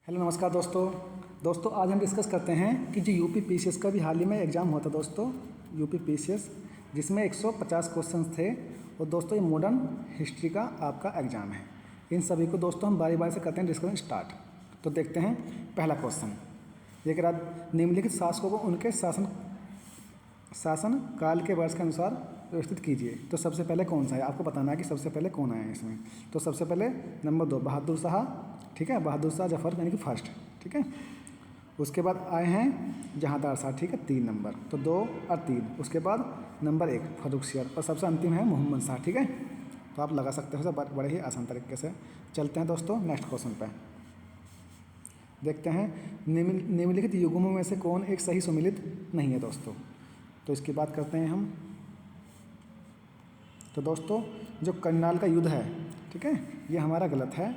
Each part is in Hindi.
हेलो नमस्कार दोस्तों आज हम डिस्कस करते हैं कि जो यूपी पीसीएस का भी हाल ही में एग्ज़ाम हुआ था दोस्तों, यूपी पीसीएस, जिसमें 150 क्वेश्चंस थे। और दोस्तों ये मॉडर्न हिस्ट्री का आपका एग्ज़ाम है। इन सभी को दोस्तों हम बारी बारी से करते हैं डिस्कशन स्टार्ट। तो देखते हैं पहला क्वेश्चन। ये कह रहा निम्नलिखित शासकों को उनके शासन काल के वर्ष के अनुसार व्यवस्थित कीजिए। तो सबसे पहले कौन सा है, आपको बताना है कि सबसे पहले कौन आया है इसमें। तो सबसे पहले नंबर 2 बहादुर शाह, ठीक है, बहादुर शाह जफर यानी कि फर्स्ट, ठीक है। उसके बाद आए हैं जहांदार शाह, ठीक है, 3 नंबर, तो 2 और 3। उसके बाद नंबर 1 फर्रुखसियर और सबसे अंतिम है मोहम्मद शाह, ठीक है। तो आप लगा सकते हो सब बड़े ही आसान तरीके से। चलते हैं दोस्तों नेक्स्ट क्वेश्चन पे। देखते हैं निम्नलिखित युग्मों में से कौन एक सही सुमेलित नहीं है दोस्तों। तो इसकी बात करते हैं हम। तो दोस्तों जो करनाल का युद्ध है, ठीक है, ये हमारा गलत है।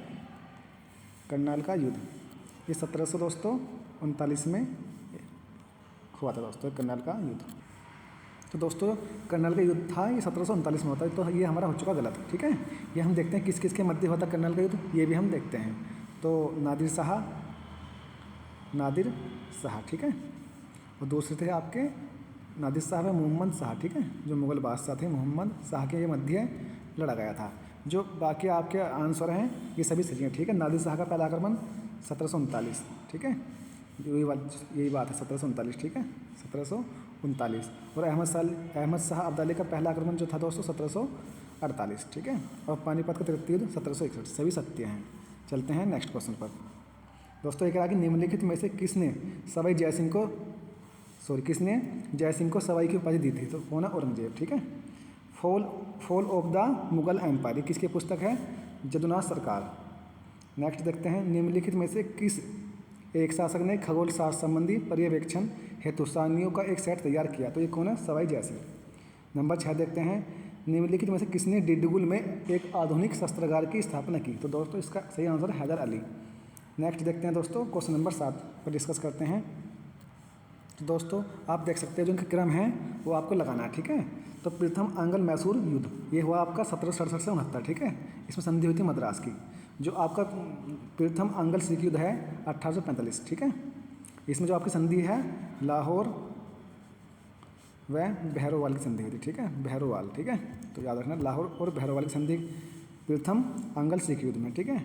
करनाल का युद्ध ये 1739 में हुआ था दोस्तों, करनाल का युद्ध। तो दोस्तों करनाल का युद्ध था, ये 1739 में होता है, तो ये हमारा हो चुका गलत, ठीक है। ये हम देखते हैं किस किस के मध्य हुआ था करनाल का युद्ध, ये भी हम देखते हैं। तो नादिर शाह, ठीक है। और दूसरे थे आपके नादिर शाह व मोहम्मद शाह, ठीक है, जो मुग़ल बादशाह थे मोहम्मद शाह के ये मध्य लड़ा गया था। जो बाकी आपके आंसर हैं ये सभी सही हैं, ठीक है। नादिर शाह का पहला आक्रमण 1739, ठीक है, यही बात है 1739, ठीक है, 1739। और अहमद शाह अब्दाली का पहला आक्रमण जो था दोस्तों 1748, ठीक है। और पानीपत का तृतीय युद्ध 1761, सभी सत्य हैं। चलते हैं नेक्स्ट क्वेश्चन पर। दोस्तों एक कि निम्नलिखित में से किसने जय सिंह को सवाई की उपाधि दी थी। तो कौन है, औरंगजेब, ठीक है। Fall of the Mughal empire, ये किसकी पुस्तक है, जदुनाथ सरकार। नेक्स्ट देखते हैं निम्नलिखित में से किस एक शासक ने खगोल शास्त्र संबंधी पर्यवेक्षण हेतु सारणियों का एक सेट तैयार किया। तो ये कौन है, सवाई जय सिंह। नंबर 6 देखते हैं निम्नलिखित में से किसने डिंडीगुल में एक आधुनिक शस्त्रागार की स्थापना की। तो दोस्तों इसका सही आंसर है हैदर अली। नेक्स्ट देखते हैं दोस्तों क्वेश्चन नंबर 7 पर डिस्कस करते हैं। तो दोस्तों आप देख सकते हैं जो इनका क्रम है वो आपको लगाना है, ठीक है। तो प्रथम आंग्ल मैसूर युद्ध ये हुआ आपका 1767 से 69, ठीक है। इसमें संधि हुई थी मद्रास की। जो आपका प्रथम आंग्ल सिख युद्ध है 1845, ठीक है। इसमें जो आपकी संधि है लाहौर व भैरोवाल की संधि हुई थी, ठीक है, भैरोवाल, ठीक है। तो याद रखना लाहौर और भैरोवाल की संधि प्रथम आंग्ल सिख युद्ध में, ठीक है।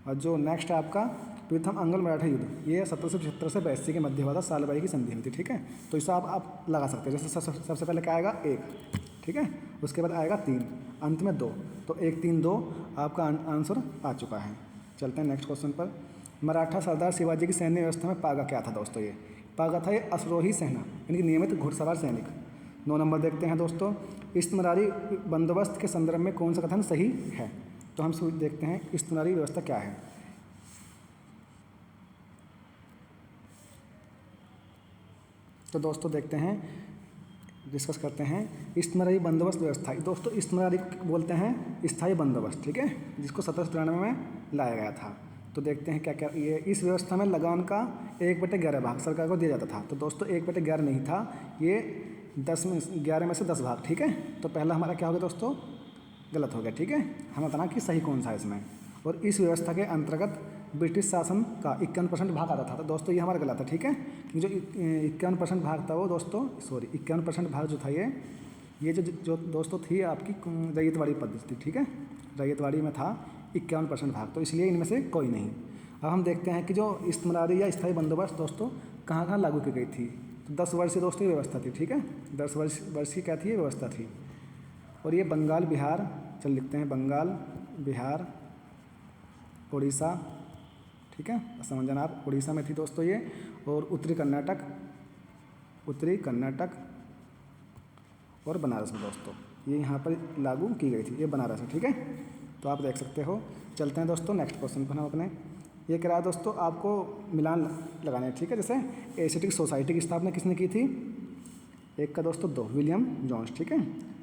और जो नेक्स्ट है आपका प्रथम आंग्ल मराठा युद्ध ये 1775 से 82 के मध्य हुआ था, सालबाई की संधि हुई थी, ठीक है। तो इसे आप लगा सकते हैं। जैसे सबसे पहले क्या आएगा 1, ठीक है, उसके बाद आएगा 3, अंत में 2। तो 1 3 2 आपका आंसर आ चुका है। चलते हैं नेक्स्ट क्वेश्चन पर। मराठा सरदार शिवाजी की सैन्य व्यवस्था में पागा क्या था दोस्तों। ये पागा था ये अश्वरोही सेना यानी कि नियमित घुड़सवार सैनिक। 9 नंबर देखते हैं दोस्तों इस्तेमारी बंदोबस्त के संदर्भ में कौन सा कथन सही है। तो हम देखते हैं इस्तेमारी व्यवस्था क्या है। तो दोस्तों देखते हैं डिस्कस करते हैं इस्तेमारी बंदोबस्त व्यवस्था। दोस्तों इस्तेमारी बोलते हैं स्थायी बंदोबस्त, ठीक है, जिसको 1793 में लाया गया था। तो देखते हैं क्या क्या ये इस व्यवस्था में लगान का 1/11 भाग सरकार को दिया जाता था। तो दोस्तों 1/11 नहीं था, ये 11 में से 10 भाग, ठीक है। तो पहला हमारा क्या हो गया दोस्तों, गलत हो गया, ठीक है। हमें बताना कि सही कौन सा है इसमें। और इस व्यवस्था के अंतर्गत ब्रिटिश शासन का 51% भाग आता था। तो दोस्तों ये हमारा गलत है, ठीक है। जो 51% भाग था वो दोस्तों 51% भाग जो था ये जो दोस्तों थी आपकी रैयतवाड़ी पद्धति, ठीक है, रैयतवाड़ी में था 51% भाग। तो इसलिए इनमें से कोई नहीं। अब हम देखते हैं कि जो इस्तेमारी या स्थायी बंदोबस्त दोस्तों कहाँ कहाँ लागू की गई थी। तो 10 वर्षीय दोस्तों ये व्यवस्था थी, ठीक है, 10 वर्ष की क्या थी ये व्यवस्था थी। और ये बंगाल बिहार, चल लिखते हैं बंगाल बिहार उड़ीसा, ठीक है, समझ जाना आप, उड़ीसा में थी दोस्तों ये। और उत्तरी कर्नाटक और बनारस में दोस्तों ये यहाँ पर लागू की गई थी, ये बनारस है, ठीक है। तो आप देख सकते हो। चलते हैं दोस्तों नेक्स्ट क्वेश्चन पर हम अपने। ये कह रहा है दोस्तों आपको मिलान लगाने हैं, ठीक है। जैसे एशियाटिक सोसाइटी की स्थापना किसने की थी। एक का दोस्तों 2 विलियम जोन्स, ठीक है।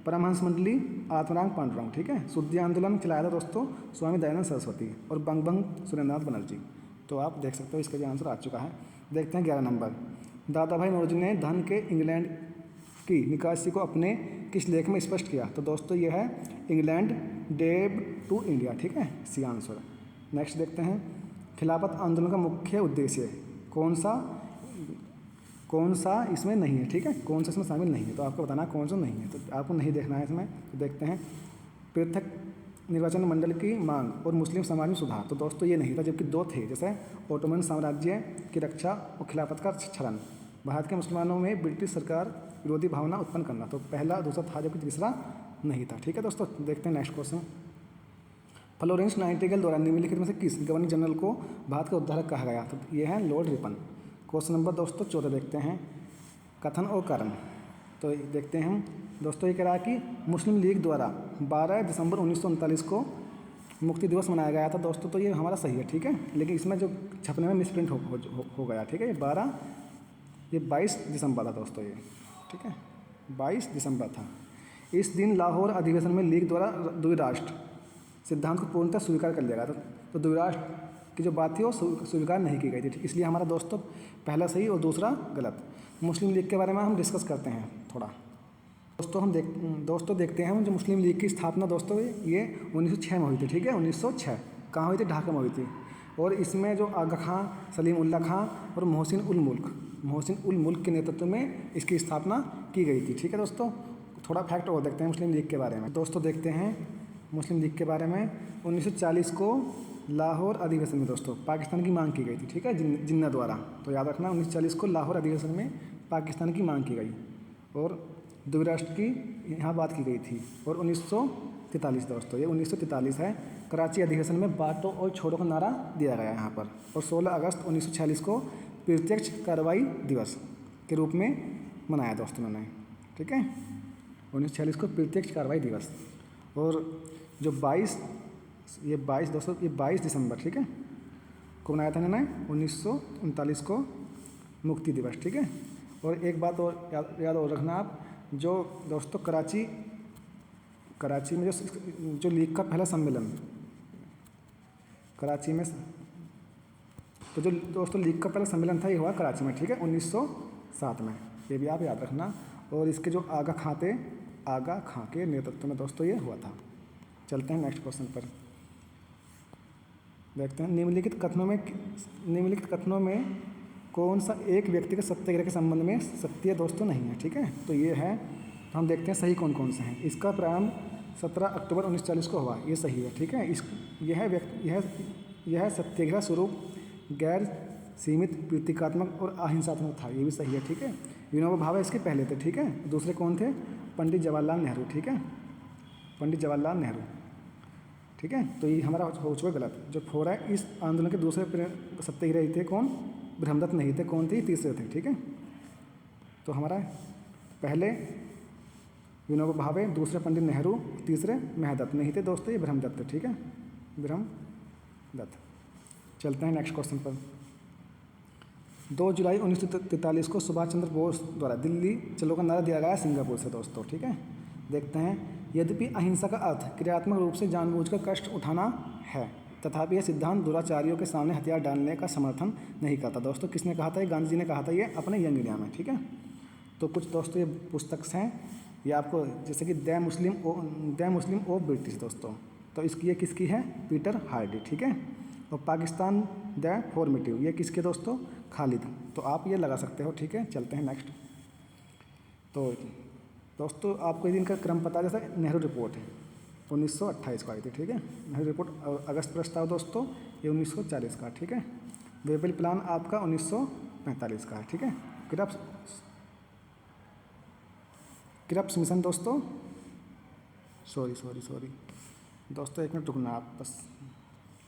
परमहंस मंडली आत्माराम पांडुरंग, ठीक है। शुद्धि आंदोलन चलाया था दोस्तों स्वामी दयानंद सरस्वती और बंग सुरेंद्रनाथ बनर्जी। तो आप देख सकते हो इसका भी आंसर आ चुका है। देखते हैं 11 नंबर दादा भाई नौरोजी ने धन के इंग्लैंड की निकासी को अपने किस लेख में स्पष्ट किया। तो दोस्तों ये है इंग्लैंड डेब टू इंडिया, ठीक है, सी आंसर। नेक्स्ट देखते हैं खिलाफत आंदोलन का मुख्य उद्देश्य कौन सा इसमें नहीं है, ठीक है, कौन सा इसमें शामिल नहीं है, तो आपको बताना कौन सा नहीं है, तो आपको नहीं देखना है इसमें। तो देखते हैं पृथक निर्वाचन मंडल की मांग और मुस्लिम समाज में सुधार, तो दोस्तों ये नहीं था, जबकि दो थे, जैसे ओटोमन साम्राज्य की रक्षा और खिलाफत का क्षरण, भारत के मुसलमानों में ब्रिटिश सरकार विरोधी भावना उत्पन्न करना, तो पहला दूसरा था, जबकि तीसरा नहीं था, ठीक है दोस्तों। देखते हैं नेक्स्ट क्वेश्चन। फ्लोरेंस नाइटिंगेल द्वारा निम्नलिखित में से किस गवर्नर जनरल को भारत का उद्धारक कहा गया, तो ये है लॉर्ड रिपन। क्वेश्चन नंबर दोस्तों 14 देखते हैं, कथन और कारण। तो देखते हैं हम दोस्तों, ये कह रहा है कि मुस्लिम लीग द्वारा 12 दिसंबर 1939 को मुक्ति दिवस मनाया गया था दोस्तों, तो ये हमारा सही है, ठीक है, लेकिन इसमें जो छपने में मिसप्रिंट हो गया, ठीक है, ये 22 दिसंबर था दोस्तों, ये ठीक है 22 दिसंबर था। इस दिन लाहौर अधिवेशन में लीग द्वारा द्विराष्ट्र सिद्धांत को पूर्णतः स्वीकार कर लिया गया था, तो द्विराष्ट्र की जो बात थी वो स्वीकार नहीं की गई थी, इसलिए हमारा दोस्तों पहला सही और दूसरा गलत। मुस्लिम लीग के बारे में हम डिस्कस करते हैं थोड़ा दोस्तों देखते हैं हम, जो मुस्लिम लीग की स्थापना दोस्तों ये 1906 में हुई थी, ठीक है, 1906 कहाँ हुई थी, ढाका में हुई थी, और इसमें जो आगा खां, सलीम उल्लाह खां और मोहसिन उल मुल्क के नेतृत्व में इसकी स्थापना की गई थी, ठीक है दोस्तों। थोड़ा फैक्ट और देखते हैं मुस्लिम लीग के बारे में दोस्तों, देखते हैं मुस्लिम लीग के बारे में। 1940 को लाहौर अधिवेशन में दोस्तों पाकिस्तान की मांग की गई थी, ठीक है, जिन्ना द्वारा, तो याद रखना 1940 को लाहौर अधिवेशन में पाकिस्तान की मांग की गई और द्विराष्ट्र की यहाँ बात की गई थी। और 1943 दोस्तों, ये 1943 है, कराची अधिवेशन में बांटो और छोड़ो का नारा दिया गया यहाँ पर। और 16 अगस्त 1946 को प्रत्यक्ष कार्रवाई दिवस के रूप में मनाया दोस्तों उन्होंने, ठीक है, 1946 को प्रत्यक्ष कार्रवाई दिवस। और जो 22 दोस्तों, ये 22 दिसंबर, ठीक है, को मनाया था इन्होंने 1939 को मुक्ति दिवस, ठीक है। और एक बात और याद और रखना आप, जो दोस्तों कराची में जो लीग का पहला सम्मेलन कराची में, तो जो दोस्तों लीग का पहला सम्मेलन था ये हुआ कराची में, ठीक है, 1907 में, ये भी आप याद रखना। और इसके जो आगा खां के नेतृत्व में दोस्तों ये हुआ था। चलते हैं नेक्स्ट क्वेश्चन पर, देखते हैं निम्नलिखित कथनों में कौन सा एक व्यक्तिगत सत्याग्रह के संबंध में सत्य दोस्तों नहीं है, ठीक है, तो ये है, तो हम देखते हैं सही कौन कौन से हैं। इसका प्रारंभ 17 अक्टूबर 1940 को हुआ, ये सही है, ठीक है। यह सत्याग्रह स्वरूप गैर सीमित, प्रतीकात्मक और अहिंसात्मक था, ये भी सही है, ठीक है। विनोबा भावे इसके पहले थे, ठीक है, दूसरे कौन थे, पंडित जवाहरलाल नेहरू, ठीक है, पंडित जवाहरलाल नेहरू, ठीक है, तो ये हमारा हो चुका गलत। जो 4 है, इस आंदोलन के दूसरे सत्याग्रही थे कौन, ब्रह्मदत्त नहीं थे, कौन थे, तीसरे थे, ठीक है। तो हमारा पहले विनोबा भावे, दूसरे पंडित नेहरू, तीसरे महदत्त नहीं थे दोस्तों, ये ब्रह्मदत्त थे, ठीक है, ब्रह्मदत्त। चलते हैं नेक्स्ट क्वेश्चन पर। 2 जुलाई 1943 को सुभाष चंद्र बोस द्वारा दिल्ली चलो का नारा दिया गया सिंगापुर से दोस्तों, ठीक है। देखते हैं, यद्यपि अहिंसा का अर्थ क्रियात्मक रूप से जानबूझकर कष्ट उठाना है, तथापि यह सिद्धांत दुराचारियों के सामने हथियार डालने का समर्थन नहीं करता दोस्तों। किसने कहा था, ये गांधी जी ने कहा था, ये अपने यंग इंडिया में, ठीक है। तो कुछ दोस्तों ये पुस्तक हैं, ये आपको जैसे कि द मुस्लिम ऑफ ब्रिटिश दोस्तों, तो इसकी ये किसकी है, पीटर हार्डी, ठीक है। और पाकिस्तान द फॉर्मेटिव, ये किसके दोस्तों, खालिद, तो आप ये लगा सकते हो, ठीक है। चलते हैं नेक्स्ट। तो दोस्तों आपको इनका क्रम पता है, जैसे नेहरू रिपोर्ट है 1928 को आई थी, ठीक है, नेहरू रिपोर्ट। अगस्त प्रस्ताव दोस्तों ये 1940 का, ठीक है। वेबल प्लान आपका 1945 का है, ठीक है। क्रिप्स मिशन दोस्तों, सॉरी दोस्तों, एक मिनट रुकना आप बस।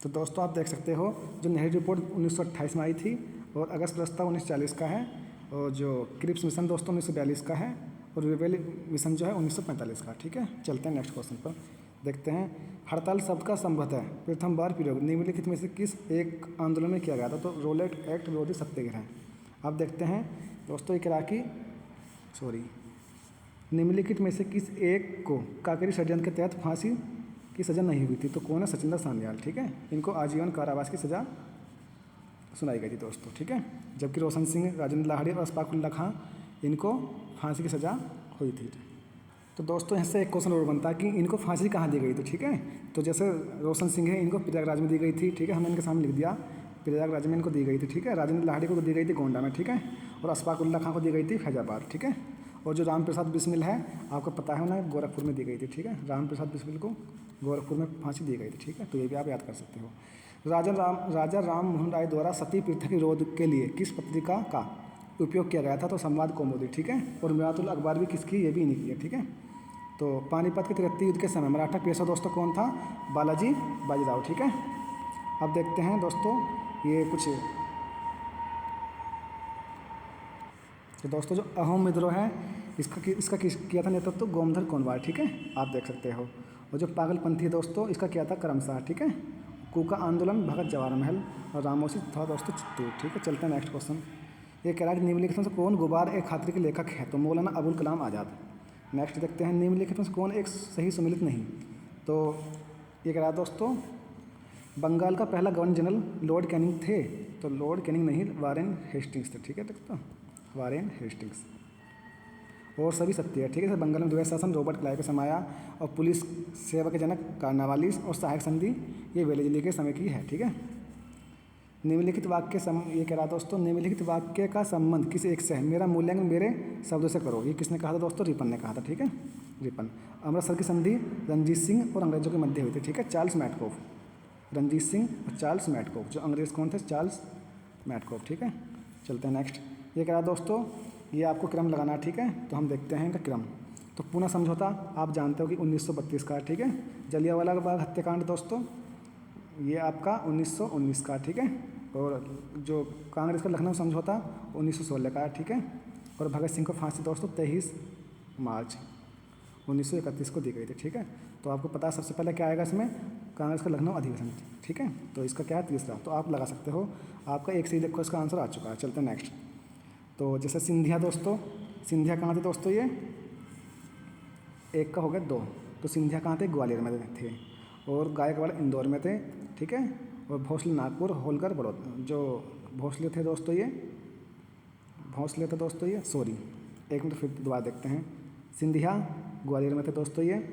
तो दोस्तों आप देख सकते हो, जो नेहरू रिपोर्ट 1928 में आई थी और अगस्त प्रस्ताव 1940 का है, और जो क्रिप्स मिशन दोस्तों 1942 का है, और वेबल मिशन जो है 1945 का, ठीक है। चलते हैं नेक्स्ट क्वेश्चन पर, देखते हैं, हड़ताल शब्द का संभवतः प्रथम बार प्रयोग निम्नलिखित में से किस एक आंदोलन में किया गया था, तो रोलेट एक्ट विरोधी सत्याग्रह। आप देखते हैं दोस्तों, निम्नलिखित में से किस एक को काकरी षड्यंत्र के तहत फांसी की सज़ा नहीं हुई थी, तो कौन है, सचिंदर सान्याल, ठीक है, इनको आजीवन कारावास की सज़ा सुनाई गई थी दोस्तों, ठीक है। जबकि रोशन सिंह, राजेंद्र लाहड़ी और अशफाक उल्लाह खां, इनको फांसी की सज़ा हुई थी। तो दोस्तों यहाँ से एक क्वेश्चन और बनता है कि इनको फांसी कहाँ दी गई थी, ठीक है। तो जैसे रोशन सिंह है, इनको प्रयागराज में दी गई थी, ठीक है, हमने इनके सामने लिख दिया। प्रयागराज में इनको दी गई थी, ठीक है। राजेंद्र लाहिड़ी को दी गई थी गोंडा में, ठीक है। और अशफाक उल्ला खां को दी गई थी फैजाबाद, ठीक है। और जो राम प्रसाद बिस्मिल है, आपको पता है उन्हें गोरखपुर में दी गई थी, ठीक है। राम प्रसाद बिस्मिल को गोरखपुर में फांसी दी गई थी, ठीक है। तो ये भी आप याद कर सकते हो। राजा राम मोहन राय द्वारा सती प्रथा के विरोध के लिए किस पत्रिका का उपयोग किया गया था? तो संवाद कौमुदी, ठीक है। और मिरातुल अखबार भी किसकी? ये भी इन्हीं की है, ठीक है। तो पानीपत के त्रिहत्तर युद्ध के समय मराठा पेशवा दोस्तों कौन था? बालाजी बाजीराव, ठीक है। अब देखते हैं दोस्तों ये कुछ, तो दोस्तों जो अहोम विद्रोह है इसका किया था नेतृत्व गोमधर कोनवार, ठीक है, आप देख सकते हो। और जो पागलपंथी है दोस्तों, इसका किया था करमशाह, ठीक है। कूका आंदोलन भगत जवाहर महल और रामोसी था दोस्तों चित्तूर, ठीक है। चलते हैं नेक्स्ट क्वेश्चन। ये कह रहा है कि निम्नलिखित में से कौन गुबार ए खातिर के लेखक है? तो मौलाना अबुल कलाम आज़ाद। नेक्स्ट देखते हैं निम्नलिखित में से कौन एक सही सुमिलित नहीं? तो ये कह रहा है दोस्तों बंगाल का पहला गवर्नर जनरल लॉर्ड कैनिंग थे? तो लॉर्ड कैनिंग नहीं, वारेन हेस्टिंग्स थे, ठीक है दोस्तों, वारेन हेस्टिंग्स। और सभी सत्य है, ठीक है। जैसे बंगाल में द्वैत शासन रॉबर्ट क्लाइव के समय आया, और पुलिस सेवा के जनक कार्नावालिस और सहायक संधि ये वेलेजली के समय की है, ठीक है। निम्नलिखित वाक्य ये कह रहा दोस्तों निम्नलिखित वाक्य का संबंध किस एक से है? मेरा मूल्यांकन मेरे शब्दों से करो। ये किसने कहा था दोस्तों? रिपन ने कहा था, ठीक है, रिपन। अमृतसर की संधि रणजीत सिंह और अंग्रेजों के मध्य हुई थी, ठीक है, चार्ल्स मैटकॉफ। रणजीत सिंह और चार्ल्स मैटकॉफ, जो अंग्रेज कौन थे? चार्ल्स मैटकॉफ, ठीक है। चलते हैं नेक्स्ट। ये कह रहा दोस्तों ये आपको क्रम लगाना है, ठीक है। तो हम देखते हैं इनका क्रम। तो पूना समझौता आप जानते हो कि 1932 का है, ठीक है। जलियांवाला बाग हत्याकांड दोस्तों ये आपका 1919 का, ठीक है। और जो कांग्रेस का लखनऊ समझौता 1916 का है, ठीक है। और भगत सिंह को फांसी दोस्तों 23 मार्च 1931 को दी गई थी, ठीक है। तो आपको पता है सबसे पहले क्या आएगा इसमें? कांग्रेस का लखनऊ अधिवेशन, ठीक है। तो इसका क्या है? तीसरा। तो आप लगा सकते हो, आपका एक सही देखो इसका आंसर आ चुका है। चलते हैं नेक्स्ट। तो जैसे सिंधिया दोस्तों, सिंधिया कहाँ थे दोस्तों? ये एक का हो गया 2। तो सिंधिया कहाँ थे? ग्वालियर में थे। और गायकवाड़ इंदौर में थे, ठीक है। और भोसले नागपुर, होलकर बड़ौदा। जो भोसले थे दोस्तों ये सॉरी, एक मिनट फिर दोबारा देखते हैं। सिंधिया ग्वालियर में थे दोस्तों ये,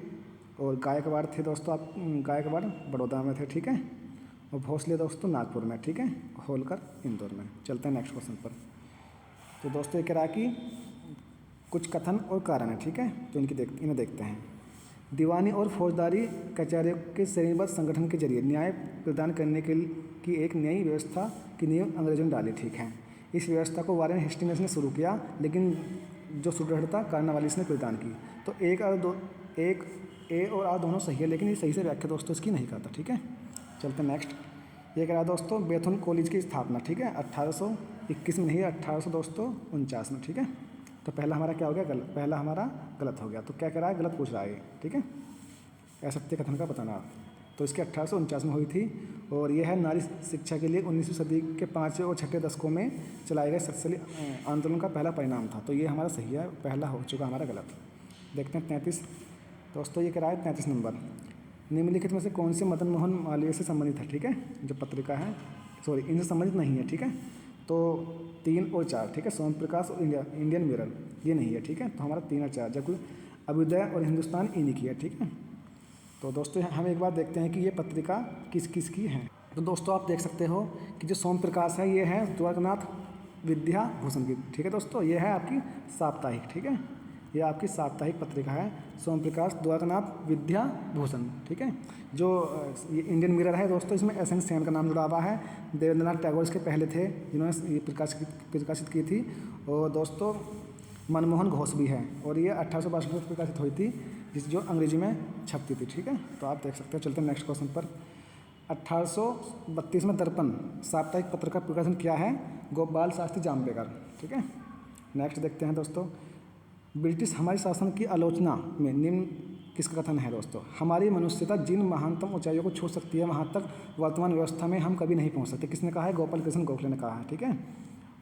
और गायकवाड़ थे दोस्तों आप गायकवाड़ बड़ौदा में थे, ठीक है। और भोसले दोस्तों नागपुर में, ठीक है। होलकर इंदौर में। चलते हैं नेक्स्ट क्वेश्चन पर। तो दोस्तों ये कह रहा कि कुछ कथन और कारण है, ठीक है। तो इन्हें देखते हैं। दीवानी और फौजदारी कचहरियों के श्रेणीबद्ध संगठन के जरिए न्याय प्रदान करने की एक नई व्यवस्था की नींव अंग्रेजों ने डाली, ठीक है। इस व्यवस्था को वारेन हेस्टिंग्स ने शुरू किया, लेकिन जो सुदृढ़ता कार्नावालिस ने प्रदान की। तो एक ए और आर दोनों सही है, लेकिन ये सही से व्याख्या दोस्तों इसकी नहीं करता, ठीक है। चलते हैं नेक्स्ट। ये कह रहा दोस्तों बेथुन कॉलेज की स्थापना, ठीक है, 1821 में नहीं, 1849 में, ठीक है। तो पहला हमारा क्या हो गया? गलत। पहला हमारा गलत हो गया। तो क्या कह रहा है? गलत पूछ रहा है, ठीक है। असत्य कथन का बताना। तो इसकी 1849 में हुई थी। और यह है नारी शिक्षा के लिए 19वीं सदी के 5वें और 6वें दशकों में चलाए गए सत्सली आंदोलन का पहला परिणाम था। तो ये हमारा सही है, पहला हो चुका हमारा गलत। देखते हैं 33 दोस्तों, ये कह रहा है 33 नंबर। निम्नलिखित में से कौन से मदन मोहन मालवीय से संबंधित है? ठीक है, जो पत्रिका है, सॉरी इनसे संबंधित नहीं है। ठीक है, तो 3 और 4, ठीक है, सोम प्रकाश और इंडियन मिरर ये नहीं है। ठीक है, तो हमारा 3 और 4, जबकि अभ्युदय और हिंदुस्तान इन्हीं की है। ठीक है, तो दोस्तों हम एक बार देखते हैं कि ये पत्रिका किस किस की है। तो दोस्तों आप देख सकते हो कि जो सोम प्रकाश है ये है द्वारकानाथ विद्या भूषण की। ठीक है दोस्तों, ये है आपकी साप्ताहिक। ठीक है, ये आपकी साप्ताहिक पत्रिका है सोम प्रकाश द्वारकानाथ विद्या भूषण। ठीक है, जो ये इंडियन मिरर है दोस्तों, इसमें एस.एन. सेन का नाम जुड़ा हुआ है। देवेंद्रनाथ टैगोर इसके पहले थे जिन्होंने ये प्रकाशित की थी। और दोस्तों मनमोहन घोष भी है, और ये 1862 में प्रकाशित हुई थी, जो अंग्रेजी में छपती थी। ठीक है, तो आप देख सकते हो। चलते हैं नेक्स्ट क्वेश्चन पर। 1832 में दर्पण साप्ताहिक पत्र का प्रकाशन किया है गोपाल शास्त्री जाम्बेकर। ठीक है, नेक्स्ट देखते हैं दोस्तों। ब्रिटिश हमारे शासन की आलोचना में निम्न किसका कथन है दोस्तों? हमारी मनुष्यता जिन महानतम ऊंचाइयों को छू सकती है वहाँ तक वर्तमान व्यवस्था में हम कभी नहीं पहुँच सकते। किसने कहा है? गोपाल कृष्ण गोखले ने कहा है। ठीक है,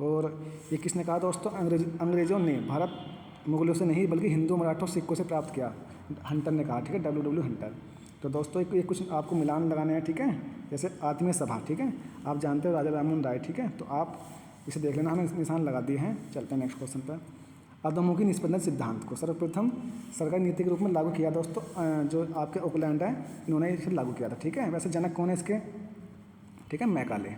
और ये किसने कहा दोस्तों? अंग्रेजों ने भारत मुगलों से नहीं बल्कि हिंदू मराठों सिखों से प्राप्त किया, हंटर ने कहा। ठीक है, W. हंटर। तो दोस्तों ये कुछ आपको मिलान लगाने हैं। ठीक है, जैसे आत्मीय सभा। ठीक है, आप जानते हो राजा राममोहन राय। ठीक है, तो आप इसे देख लेना, हमें निशान लगा दिए हैं। चलते हैं नेक्स्ट क्वेश्चन पर। अधोमुखी निष्पंदन सिद्धांत को सर्वप्रथम सरकारी नीति के रूप में लागू किया दोस्तों, जो आपके ओकलैंड है, इन्होंने इसे लागू किया था। ठीक है, वैसे जनक कौन है इसके? ठीक है, मैकाले।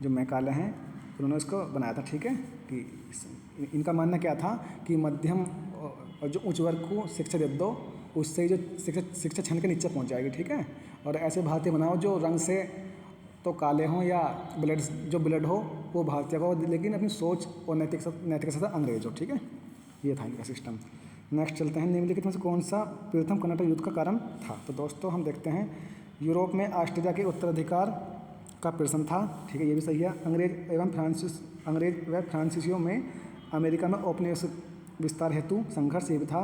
जो मैकाले हैं उन्होंने इसको बनाया था, ठीक है। कि इनका मानना क्या था कि मध्यम और जो उच्च वर्ग को शिक्षा दे दो, उससे ही जो शिक्षा छन के नीचे पहुंच जाएगी, ठीक है। और ऐसे भारतीय बनाओ जो रंग से तो काले हों या ब्लड हो वो भारतीय को, लेकिन अपनी सोच और नैतिकता से अंग्रेज हो, ठीक है। ये था इनका सिस्टम। नेक्स्ट चलते हैं, निम्नलिखित में से कौन सा प्रथम कर्नाटक युद्ध का कारण था। तो दोस्तों हम देखते हैं, यूरोप में ऑस्ट्रिया के उत्तराधिकार का प्रश्न था, ठीक है, ये भी सही है। अंग्रेज व फ्रांसीसियों में अमेरिका में औपनिवेशिक विस्तार हेतु संघर्ष, ये भी था।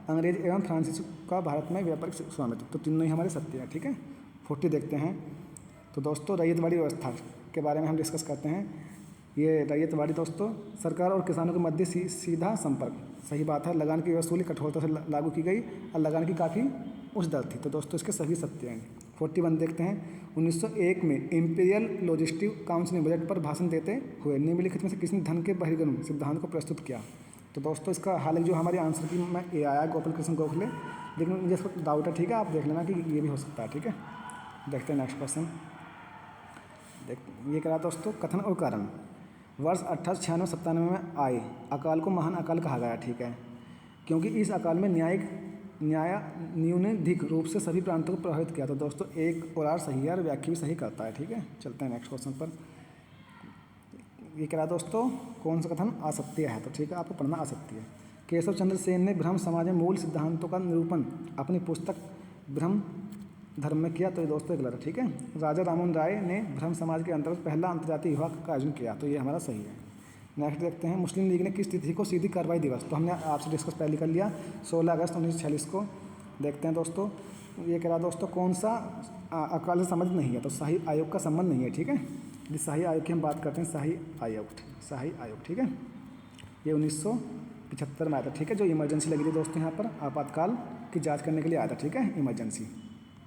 अंग्रेज एवं फ्रांसीसी का भारत में व्यापारिक स्वामित्व, तो तीनों ही हमारे सत्य है, ठीक है। 40 देखते हैं। तो दोस्तों रैयतवाड़ी व्यवस्था के बारे में हम डिस्कस करते हैं। ये रैयतवाड़ी दोस्तों सरकार और किसानों के मध्य सीधा संपर्क, सही बात है। लगान की वसूली कठोरता से लागू की गई और लगान की काफ़ी उच्च दर थी, तो दोस्तों इसके सभी सत्य हैं। 41 देखते हैं, 1901 में इंपीरियल लॉजिस्टिक काउंसिल ने बजट पर भाषण देते हुए निम्नलिखित में से किसने धन के बहिर्गमन सिद्धांत को प्रस्तुत किया। तो दोस्तों इसका हालांकि जो हमारे आंसर की में ए आया गोपाल कृष्ण गोखले, लेकिन मुझे इस पर डाउट है, ठीक है, आप देख लेना कि ये भी हो सकता है, ठीक है। देखते हैं नेक्स्ट क्वेश्चन। ये करा दोस्तों, कथन और कारण। वर्ष 1896-97 में आए अकाल को महान अकाल कहा गया, ठीक है, क्योंकि इस अकाल में न्यूनाधिक रूप से सभी प्रांतों को प्रभावित किया। तो दोस्तों एक और आर सही है और व्याख्या भी सही करता है, ठीक है। चलते हैं नेक्स्ट क्वेश्चन पर। ये कह रहा दोस्तों, कौन सा कथन असत्य है, तो ठीक है, आपको पढ़ना असत्य है। केशव चंद्र सेन ने ब्रह्म समाज में मूल सिद्धांतों का निरूपण अपनी पुस्तक ब्रह्म धर्म में किया, तो ये दोस्तों गलत है, ठीक है। राजा राममोहन राय ने ब्रह्म समाज के अंतर्गत पहला अंतर्राष्ट्रीय विवाह का आयोजन किया, तो ये हमारा सही है। नेक्स्ट देखते हैं, मुस्लिम लीग ने किस तिथि को सीधी कार्रवाई दिवस, तो हमने आपसे डिस्कस पहले कर लिया, 16 अगस्त 1946 को। देखते हैं दोस्तों, ये कह रहा दोस्तों, कौन सा अकाल से संबंधित नहीं है, तो शाही आयोग का संबंध नहीं है, ठीक है। जिस शाही आयोग की हम बात करते हैं, शाही आयोग, ठीक है, ये 1975 में आया था, ठीक है। जो इमरजेंसी लगी थी दोस्तों यहाँ पर आपातकाल की जाँच करने के लिए आया था, ठीक है, इमरजेंसी,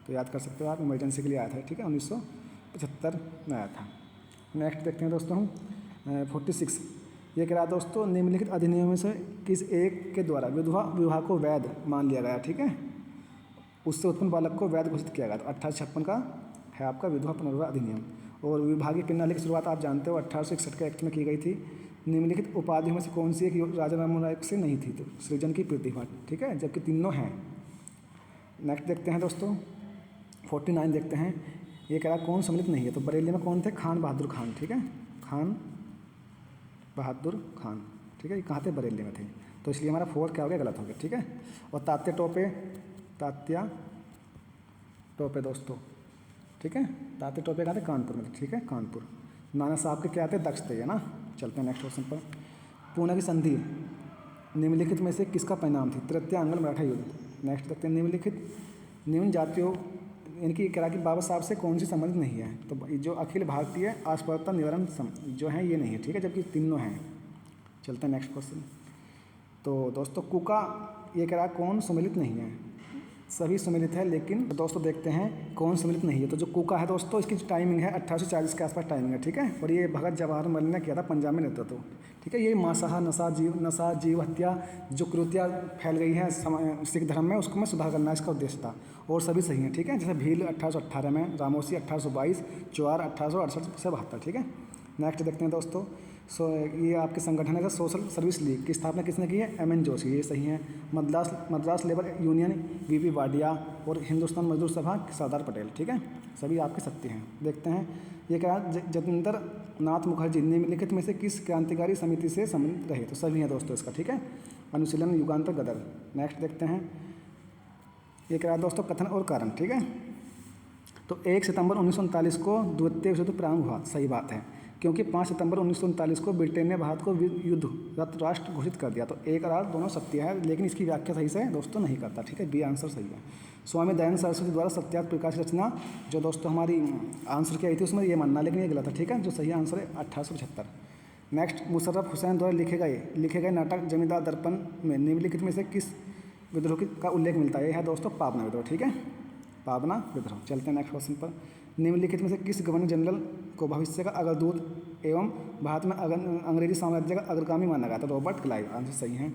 तो याद कर सकते हो आप, इमरजेंसी के लिए आया था, ठीक है, 1975 में आया था। नेक्स्ट देखते हैं दोस्तों हम 46। ये कह रहा दोस्तों, निम्नलिखित अधिनियम में से किस एक के द्वारा विधवा विवाह को वैध मान लिया गया, ठीक है, उससे उत्पन्न बालक को वैध घोषित किया गया। तो 1856 का है आपका विधवा पुनर्विवाह अधिनियम। और विभागीय प्रणाली की शुरुआत आप जानते हो 1861 के एक्ट में की गई थी। निम्नलिखित उपाधियों में से कौन सी एक राजा राममोहन राय से नहीं थी, तो सृजन की प्रतिभा, ठीक है, जबकि तीनों हैं। नेक्स्ट देखते हैं दोस्तों 49 देखते हैं। ये कह रहा कौन सम्मिलित नहीं है, तो बरेली में कौन थे, खान बहादुर खान, ठीक है, खान बहादुर खान, ठीक है, ये कहाँ थे, बरेली में थे, तो इसलिए हमारा 4 क्या हो गया, गलत हो गया, ठीक है। और तात्या टोपे दोस्तों, ठीक है, तात्या टोपे कहाँ थे, कानपुर में, ठीक है, कानपुर। नाना साहब के क्या थे, दक्ष थे, है ना। चलते हैं नेक्स्ट क्वेश्चन पर। पूना की संधि निम्नलिखित में से किसका परिणाम थी, तृतीय आंग्ल मराठा युद्ध। नेक्स्ट देखते हैं, निम्न जातियों, इनकी कह रहा कि बाबा साहब से कौन सी संबंधित नहीं है, तो जो अखिल भारतीय अस्पृश्यता निवारण जो है ये नहीं है, ठीक है, जबकि तीनों हैं। चलते हैं नेक्स्ट क्वेश्चन। तो दोस्तों कुका, ये कह रहा कौन सम्मिलित नहीं है, सभी सम्मिलित है, लेकिन दोस्तों देखते हैं कौन सम्मिलित नहीं है। तो जो कुका है दोस्तों, इसकी टाइमिंग है 1840 के आसपास टाइमिंग है, ठीक है, और ये भगत जवाहर ने किया था पंजाब में नेतृत्व, ठीक है। ये मांसाहार नशा जीव हत्या जो कृतियाँ फैल गई है सिख धर्म में, उसको में सुधार करना इसका उद्देश्य था। और सभी सही हैं, ठीक है, जैसे भील 1818 में, रामोसी 1822, चुआर 1868 से 72, ठीक है। नेक्स्ट देखते हैं दोस्तों, ये आपके संगठन है सोशल सर्विस लीग की स्थापना किसने की है, एम.एन. जोशी, ये सही है। Madras labour union VP. Wadia और हिंदुस्तान मजदूर सभा सरदार पटेल, ठीक है, सभी आपके सत्य हैं। देखते हैं, ये क्या जतेंद्र नाथ मुखर्जी निम्नलिखित में से किस क्रांतिकारी समिति से संबंधित रहे, तो सभी हैं दोस्तों इसका, ठीक है, अनुशीलन युगांतर गदर। नेक्स्ट देखते हैं, ये क्या दोस्तों, कथन और कारण, ठीक है। तो 1 सितंबर 1939 को द्वितीय विश्व युद्ध प्रारंभ हुआ, सही बात है, क्योंकि 5 सितंबर 1939 को ब्रिटेन ने भारत को युद्धरत राष्ट्र घोषित कर दिया। तो एक और आर दोनों सत्य है, लेकिन इसकी व्याख्या सही से दोस्तों नहीं करता, ठीक है, बी आंसर सही है। स्वामी दयानंद सरस्वती द्वारा सत्यार्थ प्रकाश रचना जो दोस्तों हमारी आंसर की आई थी उसमें ये मानना, लेकिन ये गलत है, ठीक है, जो सही आंसर है 1875। नेक्स्ट, मुशर्रफ हुसैन द्वारा लिखे गए नाटक जमींदार दर्पण में निम्नलिखित में से किस विद्रोह का उल्लेख मिलता है, यह है दोस्तों पाबना विद्रोह, ठीक है, पाबना विद्रोह। चलते हैं नेक्स्ट क्वेश्चन पर। निम्नलिखित में से किस गवर्नर जनरल को भविष्य का अग्रदूत एवं भारत में अंग्रेजी साम्राज्य का अग्रगामी माना गया था, रॉबर्ट क्लाइव, आंसर सही है।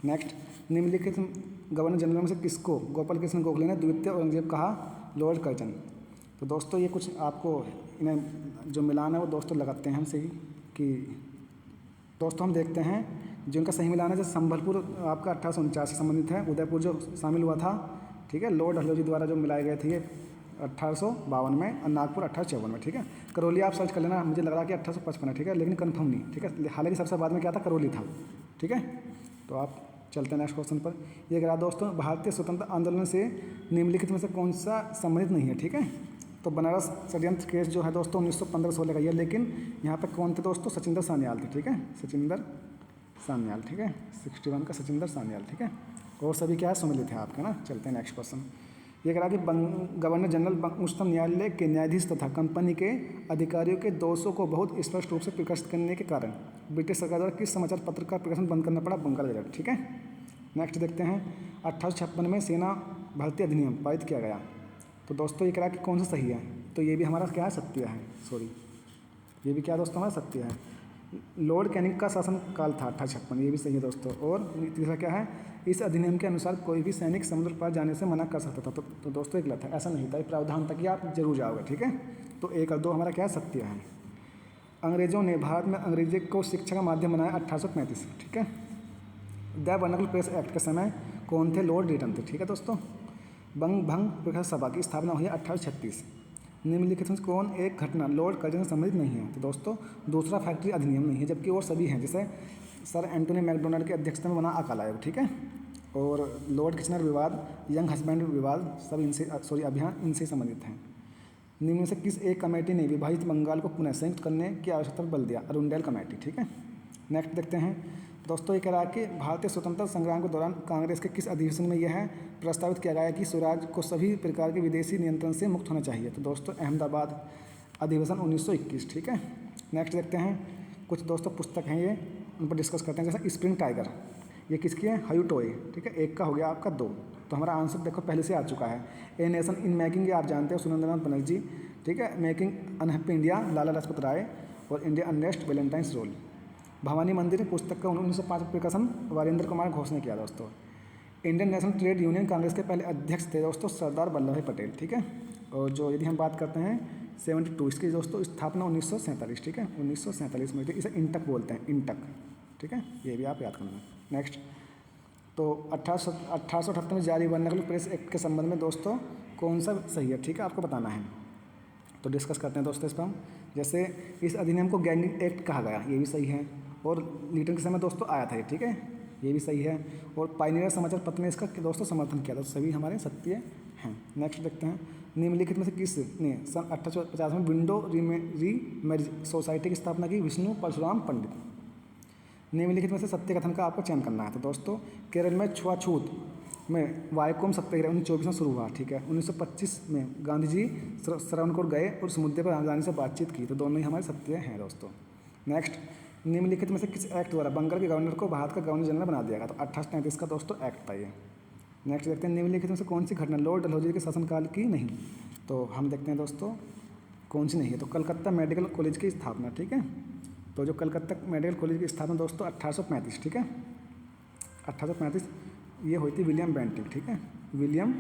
नेक्स्ट, निम्नलिखित गवर्नर जनरल में से किसको गोपाल कृष्ण गोखले ने द्वितीय औरंगजेब कहा, लॉर्ड कर्जन। तो दोस्तों ये कुछ आपको इन्हें जो मिलान है वो दोस्तों लगाते हैं हम सही कि दोस्तों हम देखते हैं जिनका सही मिलान है। जैसे संबलपुर आपका 1849 से संबंधित है, उदयपुर जो शामिल हुआ था, ठीक है, लॉर्ड डलहौजी द्वारा जो मिलाए गए थे ये 1852 में, और नागपुर 1854 में, ठीक है। करौली आप सर्च कर लेना, मुझे लग रहा है कि 1855 है, ठीक है, लेकिन कन्फर्म नहीं, ठीक है। हालांकि सबसे बाद में क्या था, करौली था, ठीक है। तो आप चलते हैं नेक्स्ट क्वेश्चन पर। ये कह दोस्तों भारतीय स्वतंत्रता आंदोलन से निम्नलिखित में से कौन सा संबंधित नहीं है, ठीक है। तो बनारस षड्यंत्र केस जो है दोस्तों 1915-16 का ये, लेकिन यहाँ पे कौन थे दोस्तों, सचिंदर सान्याल थे, ठीक है, सचिंदर सान्याल, ठीक है, 61 का सचिंदर सान्याल, ठीक है। और सभी क्या है, सम्मिलित है आपके ना। चलते हैं नेक्स्ट क्वेश्चन। ये कह रहा कि गवर्नर जनरल उच्चतम न्यायालय के न्यायाधीश तथा कंपनी के अधिकारियों के दोषों को बहुत स्पष्ट रूप से प्रकाशित करने के कारण ब्रिटिश सरकार द्वारा किस समाचार पत्र का प्रकाशन बंद करना पड़ा, बंगाल गजट, ठीक है। नेक्स्ट देखते हैं 1856 में सेना भर्ती अधिनियम पारित किया गया। तो दोस्तों ये कह रहा कि कौन सा सही है, तो ये भी हमारा क्या है, सत्य है, सॉरी ये भी क्या दोस्तों हमारा सत्य है। लॉर्ड कैनिंग का शासनकाल था 1856, ये भी सही है दोस्तों। और तीसरा क्या है, इस अधिनियम के अनुसार कोई भी सैनिक समुद्र पार जाने से मना कर सकता था। तो दोस्तों एक गलत है, ऐसा नहीं था, ये प्रावधान था कि आप जरूर जाओगे, ठीक है। तो 1 और 2 हमारा क्या सत्य है। अंग्रेजों ने भारत में अंग्रेजी को शिक्षा का माध्यम बनाया 1835, ठीक है। द वर्नाकुलर प्रेस एक्ट के समय कौन थे, लॉर्ड रिटन थे, ठीक है दोस्तों। बंग भंग प्रकाश सभा की स्थापना हुई है 1836। निम्नलिखित में कौन एक घटना लॉर्ड कर्जन से संबंधित नहीं है। तो दोस्तों दूसरा फैक्ट्री अधिनियम नहीं है, जबकि और सभी हैं, जैसे सर एंटोनी मैकडोनाल्ड की अध्यक्षता में बना अकाल आयोग, ठीक है। और लॉर्ड किचनर विवाद, यंग हस्बैंड विवाद, सब इनसे अभियान इनसे संबंधित हैं। निम्न में से किस एक कमेटी ने विभाजित बंगाल को पुनः संयुक्त करने की आवश्यकता पर बल दिया, अरुंडेल कमेटी, ठीक है। नेक्स्ट देखते हैं दोस्तों। ये कह रहा है कि भारतीय स्वतंत्रता संग्राम के दौरान कांग्रेस के किस अधिवेशन में यह प्रस्तावित किया गया कि स्वराज को सभी प्रकार के विदेशी नियंत्रण से मुक्त होना चाहिए। तो दोस्तों अहमदाबाद अधिवेशन 1921, ठीक है। नेक्स्ट देखते हैं कुछ दोस्तों पुस्तक हैं ये, उन पर डिस्कस करते हैं। जैसे स्प्रिंग टाइगर, ये किसकी है, हयू टोए, ठीक है। 1 का हो गया आपका 2, तो हमारा आंसर देखो पहले से आ चुका है। ए नेशन इन मेकिंग, ये आप जानते हो, सुरेंद्रनाथ बनर्जी, ठीक है। Making unhappy India, Lala Lajpat Rai, और India unrest, Valentine's role. Bhawani Mandir पुस्तक का 1905 में प्रकाशन वीरेंद्र कुमार घोष ने किया दोस्तों। Indian national trade union Congress के पहले अध्यक्ष थे दोस्तों सरदार वल्लभ भाई पटेल, ठीक है। और जो यदि हम बात करते हैं 72, इसकी दोस्तों स्थापना 1947, ठीक है, 1947 में, इसे इंटक बोलते हैं, इंटक, ठीक है, ये भी आप याद करना। नेक्स्ट तो 1878 में जारी वर्नाकुलर प्रेस एक्ट के संबंध में दोस्तों कौन सा सही है, ठीक है, आपको बताना है। तो डिस्कस करते हैं दोस्तों इस पर हम। जैसे इस अधिनियम को गैंगिंग एक्ट कहा गया, ये भी सही है। और लीटन के समय दोस्तों आया था ये, ठीक है, ये भी सही है। और पायनियर समाचार पत्र ने इसका दोस्तों समर्थन किया था, तो सभी हमारे सत्य हैं। नेक्स्ट देखते हैं निम्नलिखित में से किसने सन 1850 में विंडो रीमैरिज सोसाइटी की स्थापना की, विष्णु परशुराम पंडित। निम्नलिखित में से सत्य कथन का आपको चयन करना है। तो दोस्तों केरल में छुआछूत में वायकोम सत्याग्रह 1924 में शुरू हुआ, ठीक है। 1925 में गांधी जी श्रवणकोर गए और उस मुद्दे पर राजधानी से बातचीत की, तो दोनों ही हमारे सत्य हैं दोस्तों। नेक्स्ट निम्नलिखित में से किस एक्ट द्वारा बंगाल के गवर्नर को भारत का गवर्नर जनरल बना दिया गया। तो 1833 का दोस्तों एक्ट था ये। नेक्स्ट देखते हैं निम्नलिखित में से कौन सी घटना लॉर्ड डलहौजी के शासनकाल की नहीं। तो हम देखते हैं दोस्तों कौन सी नहीं है। तो कलकत्ता मेडिकल कॉलेज की स्थापना, ठीक है। तो जो कलकत्ता मेडिकल कॉलेज की स्थापना दोस्तों 1835, ठीक है, 1835 ये हुई थी विलियम बेंटिक, ठीक है, विलियम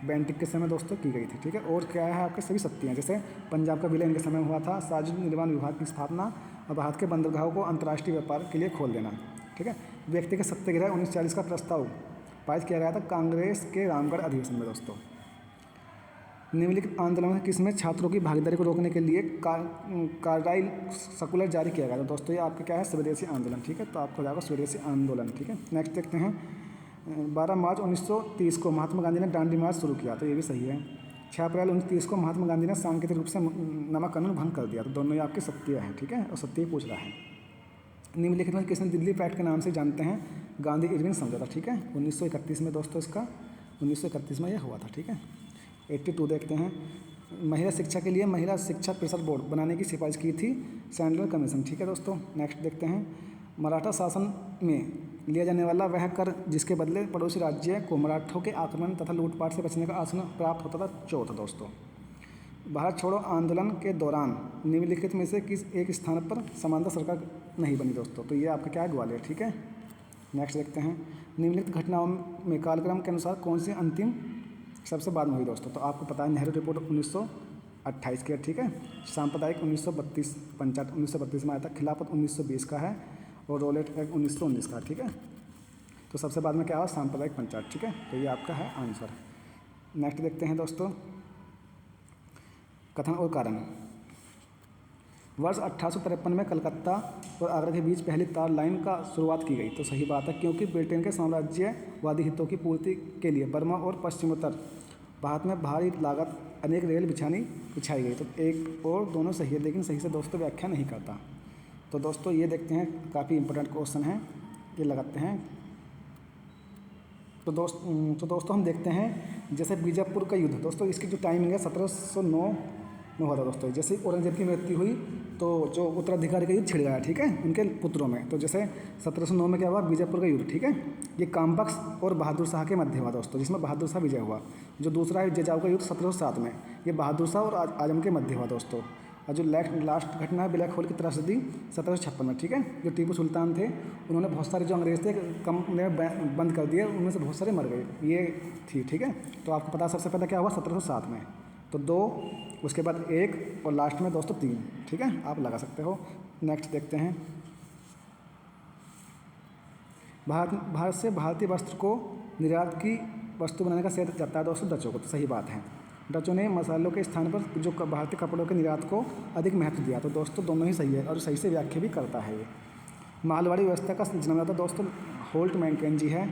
बेंटिक के समय दोस्तों की गई थी, ठीक है। और क्या है आपके सभी सत्य हैं। जैसे पंजाब का विलय इनके समय हुआ था, सार्वजनिक निर्माण विभाग की स्थापना और भारत के बंदरगाहों को अंतर्राष्ट्रीय व्यापार के लिए खोल देना, ठीक है। व्यक्तिगत सत्याग्रह 1940 का प्रस्ताव पारित किया गया था कांग्रेस के रामगढ़ अधिवेशन में दोस्तों। निम्नलिखित आंदोलन किसमें छात्रों की भागीदारी को रोकने के लिए कार्राइल सर्कुलर जारी किया गया था। दोस्तों ये आपके क्या है, स्वदेशी आंदोलन, ठीक है। तो आपको जाएगा स्वदेशी आंदोलन, ठीक है। नेक्स्ट देखते हैं 12 मार्च 1930 को महात्मा गांधी ने दांडी मार्च शुरू किया, तो ये भी सही है। 6 अप्रैल 1930 को महात्मा गांधी ने सांकेतिक रूप से नमक कानून भंग कर दिया, तो दोनों ही आपके सत्य हैं, ठीक है। और सत्य पूछ रहा है। निम्नलिखित में किसने दिल्ली पैक्ट के नाम से जानते हैं, गांधी इरविन समझौता, ठीक है, 1931 में दोस्तों इसका 1931 में यह हुआ था, ठीक है। 82 देखते हैं महिला शिक्षा के लिए महिला शिक्षा परिषद बोर्ड बनाने की सिफारिश की थी सैंडलर कमीशन, ठीक है दोस्तों। नेक्स्ट देखते हैं मराठा शासन में लिया जाने वाला वह कर जिसके बदले पड़ोसी राज्य को मराठों के आक्रमण तथा लूटपाट से बचने का आसन प्राप्त होता था, चौथा दोस्तों। भारत छोड़ो आंदोलन के दौरान निम्नलिखित में से किस एक स्थान पर समानता सरकार नहीं बनी दोस्तों। तो ये आपका क्या है, ग्वालियर, ठीक है। नेक्स्ट देखते हैं निम्नलिखित घटनाओं में कालक्रम के अनुसार कौन सी अंतिम सबसे बाद में हुई दोस्तों। तो आपको पता है नेहरू रिपोर्ट 28 की है, ठीक है। सांप्रदायिक 1932 पंचायत 1932 में आया था। खिलाफत 1920 का है और रोलेट एक्ट 1919 का, ठीक है। तो सबसे बाद में क्या हुआ, सांप्रदायिक पंचायत, ठीक है। तो ये आपका है आंसर। नेक्स्ट देखते हैं दोस्तों, कथन और कारण। वर्ष 1853 में कलकत्ता और आगरा के बीच पहली तार लाइन का शुरुआत की गई। तो सही बात है, क्योंकि ब्रिटेन के साम्राज्यवादी हितों की पूर्ति के लिए बर्मा और पश्चिमोत्तर भारत में भारी लागत अनेक रेल बिछाई गई। तो एक और दोनों सही है, लेकिन सही से दोस्तों व्याख्या नहीं करता। तो दोस्तों ये देखते हैं, काफ़ी इंपॉर्टेंट क्वेश्चन है, ये लगाते हैं। तो दोस्तों हम देखते हैं, जैसे बीजापुर का युद्ध दोस्तों, इसकी जो टाइमिंग है 1709 में हुआ था दोस्तों। जैसे औरंगजेब की मृत्यु हुई तो जो उत्तराधिकारी का युद्ध छिड़ गया, ठीक है, उनके पुत्रों में। तो जैसे 1709 में क्या हुआ, बीजापुर का युद्ध, ठीक है। ये कामबख्श और बहादुर शाह के मध्य हुआ दोस्तों, जिसमें बहादुर शाह विजय हुआ। जो दूसरा है जजाऊ का युद्ध 1707 में, ये बहादुर शाह और आजम के मध्य हुआ दोस्तों। और जो लास्ट घटना है ब्लैक होल की त्रासदी 1756 में, ठीक है। जो टीपू सुल्तान थे, उन्होंने बहुत सारे जो अंग्रेज थे कम में बंद कर दिए, उनमें से बहुत सारे मर गए, ये थी, ठीक है। तो आपको पता सबसे पहले क्या हुआ 1707 में, तो 2, उसके बाद 1 और लास्ट में दोस्तों 3, ठीक है, आप लगा सकते हो। नेक्स्ट देखते हैं, भारत से भारतीय वस्त्र को निर्यात की वस्तु बनाने का श्रेय जाता है दोस्तों डचों को। तो सही बात है, डचों ने मसालों के स्थान पर जो भारतीय कपड़ों के निर्यात को अधिक महत्व दिया। तो दोस्तों दोनों ही सही है और सही से व्याख्या भी करता है ये। मालवाड़ी व्यवस्था का जन्मदाता दोस्तों होल्ट मैकेंजी है।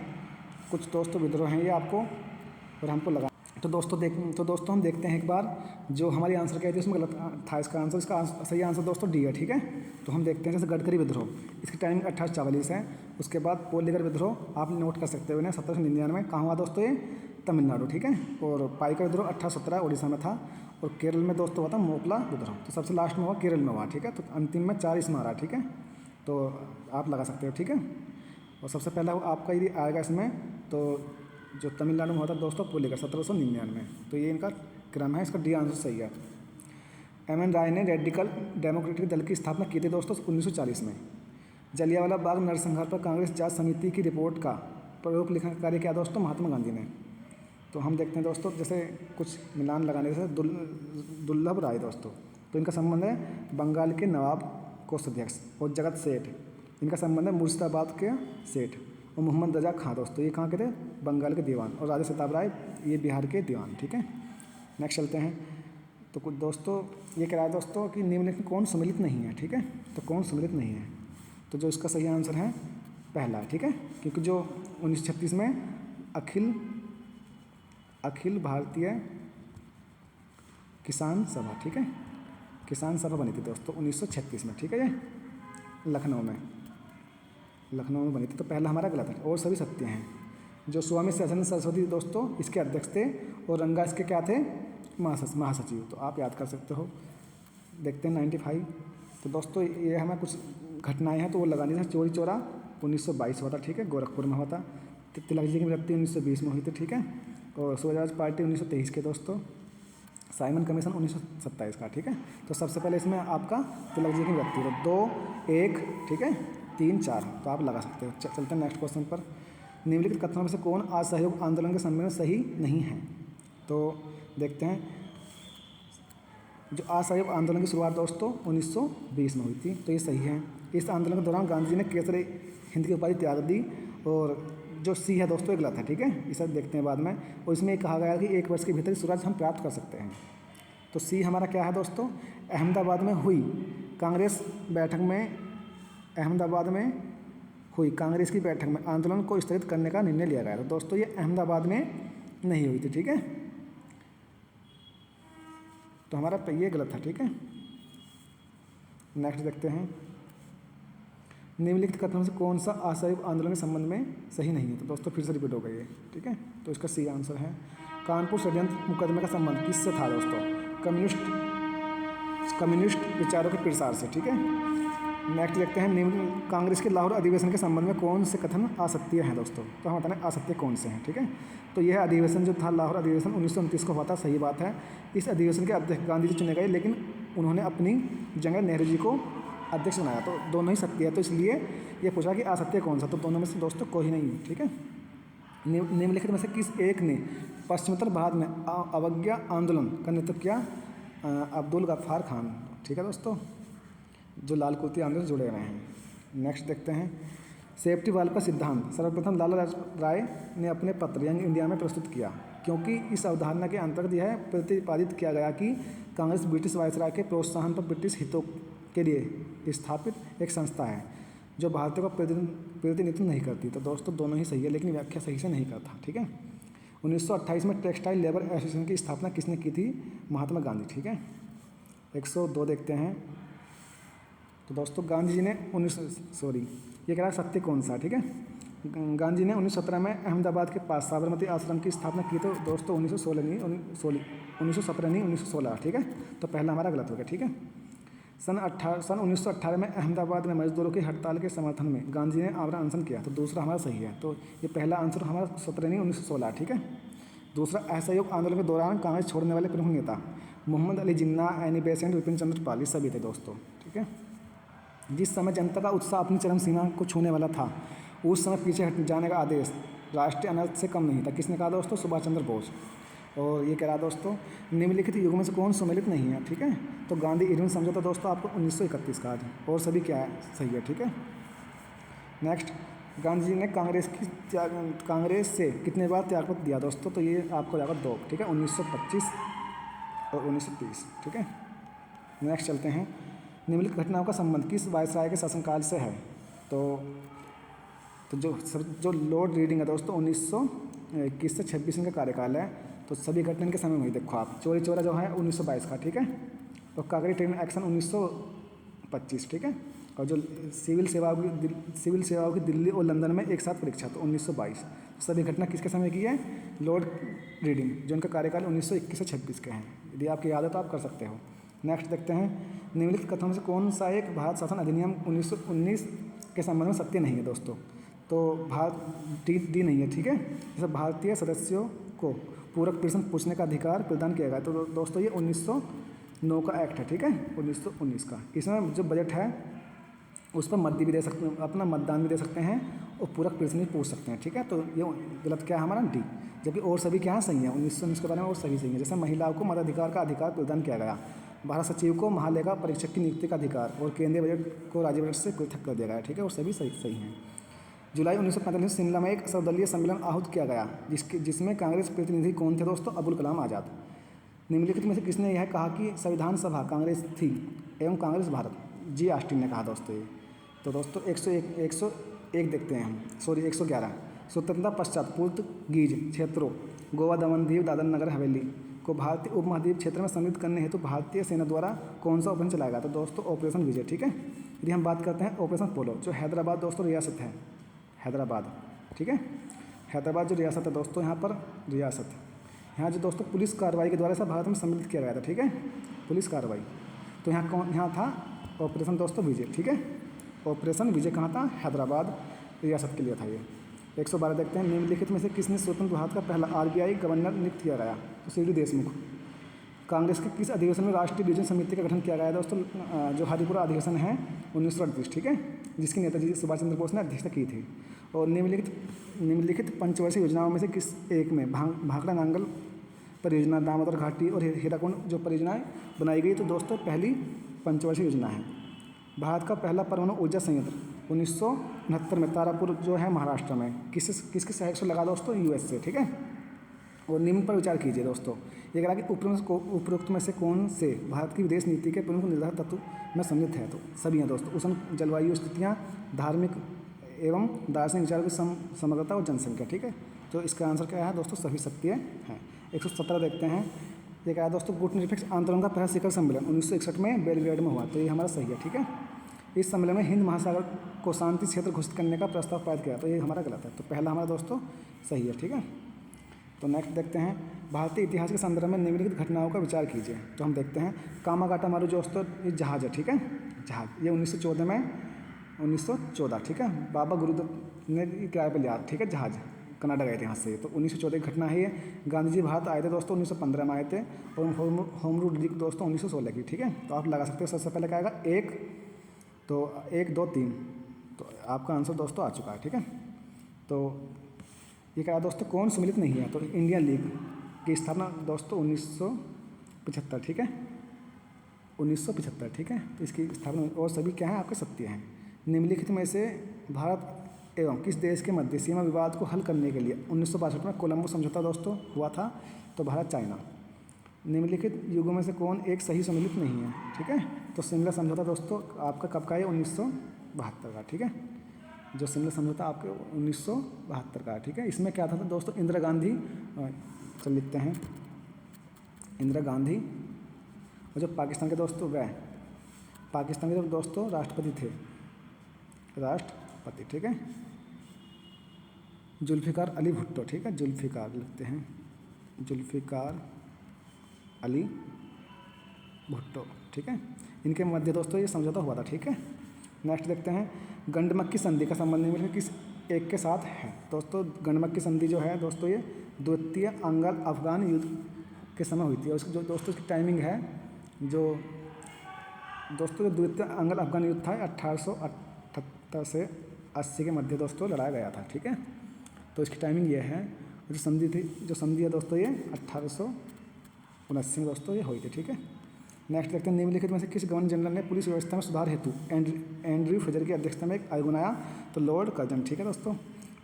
कुछ दोस्तों विद्रोह हैं ये आपको और हमको लगा। तो दोस्तों हम देखते हैं एक बार, जो हमारी आंसर क्या थी उसमें गलत था इसका आंसर। इसका सही आंसर दोस्तों डी है, ठीक है। तो हम देखते हैं, जैसे गडकरी विद्रोह, इसकी टाइमिंग 1844 है। उसके बाद पोलीगर विद्रोह आप नोट कर सकते हो इन्हें 1799 में, कहाँ हुआ दोस्तों, ये तमिलनाडु, ठीक है। और पाइका विद्रोह 1817 उड़ीसा में था। और केरल में दोस्तों हुआ था मोकला विद्रोह। तो सबसे लास्ट में हुआ केरल में हुआ, ठीक है। तो अंतिम में 4 इसमें आ रहा है, ठीक है। तो आप लगा सकते हो, ठीक है। और सबसे पहला आपका यदि आएगा इसमें, तो जो तमिलनाडु में होता है दोस्तों पोलीगर 1799 में। तो ये इनका क्रम है, इसका डी आंसर सही है। एम.एन. राय ने रेडिकल डेमोक्रेटिक दल की स्थापना की थी दोस्तों 1940 में। जलियांवाला बाग नरसंहार पर कांग्रेस जांच समिति की रिपोर्ट का प्रयोग लिखने का कार्य किया दोस्तों महात्मा गांधी ने। तो हम देखते हैं दोस्तों, जैसे कुछ मिलान लगाने से दुर्लभ राय दोस्तों, तो इनका संबंध है बंगाल के नवाब कोषाध्यक्ष। और जगत सेठ, इनका संबंध है मुर्शिदाबाद के सेठ। और मोहम्मद रजा खां दोस्तों, ये कहाँ के थे, बंगाल के दीवान। और राजा सिताब राय, ये बिहार के दीवान, ठीक है। नेक्स्ट चलते हैं। तो कुछ दोस्तों ये कह रहा है दोस्तों कि निम्नलिखित कौन सम्मिलित नहीं है, ठीक है। तो कौन सम्मिलित नहीं है, तो जो इसका सही आंसर है पहला, ठीक है। क्योंकि जो 1936 में अखिल भारतीय किसान सभा, ठीक है, किसान सभा बनी थी दोस्तों 1936 में, ठीक है। ये लखनऊ में बनी थी। तो पहला हमारा गलत है और सभी सत्य हैं। जो स्वामी सदानंद सरस्वती दोस्तों इसके अध्यक्ष थे और रंगा इसके क्या थे, महासचिव। तो आप याद कर सकते हो। देखते हैं 95। तो दोस्तों ये हमें कुछ घटनाएं हैं तो वो लगानी है। चोरी चोरा 1922 हुआ था, ठीक है, गोरखपुर में हुआ था। तिलक जी की मृत्यु 1920 में हुई थी, ठीक है। और स्वराज पार्टी 1923 के दोस्तों। साइमन कमीशन 1927 का, ठीक है। तो सबसे पहले इसमें आपका तिलक जी की मृत्यु है 2, 1, ठीक है, 3, 4। तो आप लगा सकते हो। चलते हैं नेक्स्ट क्वेश्चन पर। निम्नलिखित कथनों में से कौन असहयोग आंदोलन के संबंध में सही नहीं है। तो देखते हैं, जो असहयोग आंदोलन की शुरुआत दोस्तों 1920 में हुई थी, तो ये सही है। इस आंदोलन के दौरान गांधी जी ने केसर हिंद की उपाधि त्याग दी। और जो सी है दोस्तों ये गलत है, ठीक है, इसे देखते हैं बाद में। और इसमें कहा गया है कि 1 वर्ष के भीतर स्वराज हम प्राप्त कर सकते हैं। तो सी हमारा क्या है दोस्तों, अहमदाबाद में हुई कांग्रेस बैठक में, अहमदाबाद में हुई कांग्रेस की बैठक में आंदोलन को स्थगित करने का निर्णय लिया गया। तो दोस्तों ये अहमदाबाद में नहीं हुई थी, ठीक है। तो हमारा ये गलत है, ठीक है। नेक्स्ट देखते हैं, निम्नलिखित कथनों से कौन सा असहयोग आंदोलन के संबंध में सही नहीं है। तो दोस्तों फिर से रिपीट हो गई है, ठीक है। तो इसका सी आंसर है। कानपुर षड्यंत्र मुकदमे का संबंध किससे था दोस्तों, कम्युनिस्ट विचारों के प्रसार से, ठीक है। नेक्स्ट देखते हैं, कांग्रेस के लाहौर अधिवेशन के संबंध में कौन से कथन असत्य हैं दोस्तों। तो हम बताएं असत्य कौन से हैं, ठीक है। तो यह अधिवेशन जो था लाहौर अधिवेशन 1929 को हुआ था, सही बात है। इस अधिवेशन के अध्यक्ष गांधी जी चुने गए, लेकिन उन्होंने अपनी जगह नेहरू जी को अध्यक्ष बनाया। तो दोनों ही सत्य है। तो इसलिए ये पूछा कि असत्य कौन सा, तो दोनों में से दोस्तों कोई नहीं, ठीक है। निम्नलिखित में से किस एक ने पश्चिमोत्तर भारत में अवज्ञा आंदोलन का नेतृत्व किया। अब्दुल गफ्फार खान, ठीक है दोस्तों, जो लाल कुर्ती आंदोलन से जुड़े हुए हैं। नेक्स्ट देखते हैं सेफ्टी वाल का सिद्धांत सर्वप्रथम लाला लाजपत राय ने अपने पत्र यंग इंडिया में प्रस्तुत किया, क्योंकि इस अवधारणा के अंतर्गत यह प्रतिपादित किया गया कि कांग्रेस ब्रिटिश वायसराय के प्रोत्साहन पर ब्रिटिश हितों के लिए स्थापित एक संस्था है जो भारतीयों का प्रतिनिधित्व नहीं करती। तो दोस्तों दोनों ही सही है, लेकिन व्याख्या सही से नहीं करता, ठीक है। 1928 में टेक्सटाइल लेबर एसोसिएशन की स्थापना किसने की थी? महात्मा गांधी, ठीक है। 102 देखते हैं। तो दोस्तों गांधी जी ने ये कह रहा है सत्य कौन सा, ठीक है। गांधी ने 1917 में अहमदाबाद के पास साबरमती आश्रम की स्थापना की। तो दोस्तों 1917 नहीं 1916, ठीक है। तो पहला हमारा गलत हो गया, ठीक है। सन 1918 में अहमदाबाद में मजदूरों की हड़ताल के समर्थन में गांधी ने आमरण अनशन किया। तो दूसरा हमारा सही है। तो ये पहला आंसर हमारा 17 नहीं 1916, ठीक है। दूसरा असहयोग आंदोलन के दौरान कांग्रेस छोड़ने वाले प्रमुख नेता मोहम्मद अली जिन्ना, एनी बेसेंट, विपिन चंद्र पाल सभी थे दोस्तों, ठीक है। जिस समय जनता का उत्साह अपनी चरम सीमा को छूने वाला था, उस समय पीछे हट जाने का आदेश राष्ट्रीय अनाथ से कम नहीं था। किसने कहा दोस्तों? सुभाष चंद्र बोस। और ये कह रहा दोस्तों निम्नलिखित युगों में से कौन सुमेलित नहीं है, ठीक है। तो गांधी इरविन समझौता दोस्तों आपको 1931 का है, और सभी क्या है सही है, ठीक है। नेक्स्ट, गांधी जी ने कांग्रेस से कितने बार त्यागपत्र दिया दोस्तों? तो ये आपको जाएगा 2, ठीक है, 1925 और 1930, ठीक है। नेक्स्ट चलते हैं, निम्नलिखित घटनाओं का संबंध किस वायसराय के शासनकाल से है? तो जो लॉर्ड रीडिंग है दोस्तों 1921 से 26 इनका कार्यकाल है। तो सभी घटना इनके समय में हुई। देखो आप चोरी चोरा जो है 1922 का, ठीक है। और कागड़ी ट्रेन एक्शन 1925, ठीक है। और जो सिविल सेवाओं की दिल्ली और लंदन में एक साथ परीक्षा, तो 1922। सभी घटना किसके समय की है? लॉर्ड रीडिंग, जो इनका कार्यकाल 1921 से 26 के हैं। यदि आपकी याद है तो आप कर सकते हो। नेक्स्ट देखते हैं, निम्नलिखित कथनों से कौन सा एक भारत शासन अधिनियम 1919 के संबंध में सत्य नहीं है दोस्तों? तो भारत डी नहीं है, ठीक है। जैसे भारतीय सदस्यों को पूरक प्रश्न पूछने का अधिकार प्रदान किया गया। तो दोस्तों ये 1909 का एक्ट है, ठीक है, 1919 का। इसमें जो बजट है उस पर मत भी दे सकते हैं, अपना मतदान भी दे सकते हैं और पूरक प्रश्न भी पूछ सकते हैं, ठीक है। तो ये गलत क्या है हमारा? डी। जबकि और सभी क्या सही है 1919 के बारे में, और सभी सही है। जैसे महिलाओं को मताधिकार का अधिकार प्रदान किया गया, भारत सचिव को महालेखा परीक्षक की नियुक्ति का अधिकार, और केंद्रीय बजट को राज्य बजट से पृथक कर दिया गया, ठीक है। और सभी सही हैं। जुलाई 1945 में शिमला में एक सर्वदलीय सम्मेलन आहूत किया गया, जिसमें कांग्रेस प्रतिनिधि कौन थे दोस्तों? अबुल कलाम आज़ाद। निम्नलिखित में से किसने यह कहा कि संविधान सभा कांग्रेस थी एवं कांग्रेस भारत? जी ऑस्टिन ने कहा दोस्तों ये। तो दोस्तों 101 देखते हैं हम, 111। स्वतंत्रता पश्चात पुर्तगीज क्षेत्रों गोवा, दमन दीव, दादर नगर हवेली को भारतीय उपमहाद्वीप क्षेत्र में सम्मिलित करने हेतु भारतीय सेना द्वारा कौन सा ऑपरेशन चलाया गया? तो दोस्तों ऑपरेशन विजय, ठीक है। यदि हम बात करते हैं ऑपरेशन पोलो, जो हैदराबाद दोस्तों रियासत है, हैदराबाद, ठीक है। हैदराबाद जो रियासत है दोस्तों, यहाँ पर रियासत, यहाँ जो दोस्तों पुलिस कार्रवाई के द्वारा से भारत में सम्मिलित किया गया था, ठीक है, पुलिस कार्रवाई। तो यहाँ था ऑपरेशन दोस्तों विजय, ठीक है। ऑपरेशन विजय कहाँ था? हैदराबाद रियासत के लिए था ये। 112 देखते हैं, निम्नलिखित में से किसने स्वतंत्र भारत का पहला RBI गवर्नर नियुक्त किया गया? तो CD देशमुख। कांग्रेस के किस अधिवेशन में राष्ट्रीय विजन समिति का गठन किया गया दोस्तों? जो हरिपुरा अधिवेशन है 1938, ठीक है, जिसकी नेताजी सुभाष चंद्र बोस ने अध्यक्षता की थी। और निम्नलिखित पंचवर्षीय योजनाओं में से किस एक में भाखड़ा नांगल परियोजना, दामोदर घाटी और हीराकुंड जो परियोजनाएं बनाई गई? तो दोस्तों पहली पंचवर्षीय योजना है। भारत का पहला परमाणु ऊर्जा संयंत्र 1969 में तारापुर जो है महाराष्ट्र में किसके सहयोग से लगा दोस्तों? US से, ठीक है। और निम्न पर विचार कीजिए दोस्तों, ये कहा कि उपरोक्त में से कौन से भारत की विदेश नीति के प्रमुख निर्धारक तत्व में सम्मिलित है? तो सभी हैं दोस्तों, उष्ण जलवायु स्थितियाँ, धार्मिक एवं दार्शनिक विचारों की समग्रता और जनसंख्या, ठीक है। तो इसका आंसर क्या है दोस्तों? सभी सत्य है। 117 देखते हैं, ये कहा दोस्तों गुटनिरपेक्ष आंदोलन का पहला शिखर सम्मेलन 1961 में बेलग्रेड में हुआ। तो ये हमारा सही है, ठीक है। इस सम्मेलन में हिंद महासागर को शांति क्षेत्र घोषित करने का प्रस्ताव पारित किया। तो ये हमारा गलत है। तो पहला हमारा दोस्तों सही है, ठीक है। तो नेक्स्ट देखते हैं, भारतीय इतिहास के संदर्भ में निम्नलिखित घटनाओं का विचार कीजिए। तो हम देखते हैं कामागाटा मारू दोस्तों, ये जहाज है, ठीक है, जहाज। ये 1914 में 1914, ठीक है, बाबा गुरुदत्त ने किराए पर लिया, ठीक है, जहाज, कनाडा गए थे यहाँ से। तो 1914 की घटना है ये। गांधी जी भारत आए थे दोस्तों 1915 में आए थे, और होम रूल लीग दोस्तों 1916 की, ठीक है। तो आप लगा सकते हो, सबसे पहले क्या आएगा? 1, तो 1, 2, 3। तो आपका आंसर दोस्तों आ चुका है, ठीक है। तो ये कहा दोस्तों कौन सम्मिलित नहीं है? तो इंडियन लीग की स्थापना दोस्तों 1975, ठीक है। 1975, ठीक है। तो इसकी स्थापना और सभी क्या हैं आपके सत्य हैं। निम्नलिखित में से भारत एवं किस देश के मध्य सीमा विवाद को हल करने के लिए 1962 में कोलंबो समझौता दोस्तों हुआ था? तो भारत चाइना। निम्नलिखित युगों में से कौन एक सही सम्मिलित नहीं है? ठीक है, तो शिमला समझौता दोस्तों आपका कब का है? 1972 का, ठीक है। जो शिमला समझौता आपके 1972 का है, ठीक है। इसमें क्या था दोस्तों? इंदिरा गांधी, चल लिखते हैं, इंदिरा गांधी और जो पाकिस्तान के दोस्तों वह पाकिस्तान के जो दोस्तों राष्ट्रपति थे, राष्ट्रपति, ठीक है, जुल्फ़िकार अली भुट्टो, ठीक है, जुल्फ़िकार लिखते हैं, जुल्फ़िकार अली भुट्टो, ठीक है। इनके मध्य दोस्तों ये समझौता हुआ था, ठीक है। नेक्स्ट देखते हैं, गंडमक्की संधि का संबंध निम्नलिखित किस एक के साथ है? दोस्तों गंडमक्की संधि जो है दोस्तों ये द्वितीय अंगल अफगान युद्ध के समय हुई थी और इसकी जो दोस्तों इसकी टाइमिंग है, जो दोस्तों जो द्वितीय अंगल अफगान युद्ध था 1878 से 80 के मध्य दोस्तों लड़ाया गया था, ठीक है। तो इसकी टाइमिंग ये है। जो संधि है दोस्तों ये 1879 में दोस्तों ये हुई थी, ठीक है। नेक्स्ट देखते हैं, निम्नलिखित में से किस गवर्नर जनरल ने पुलिस व्यवस्था में सुधार हेतु एंड्रयू फ्रेजर की अध्यक्षता में एक आयोग बनाया? तो लॉर्ड कर्जन, ठीक है दोस्तों।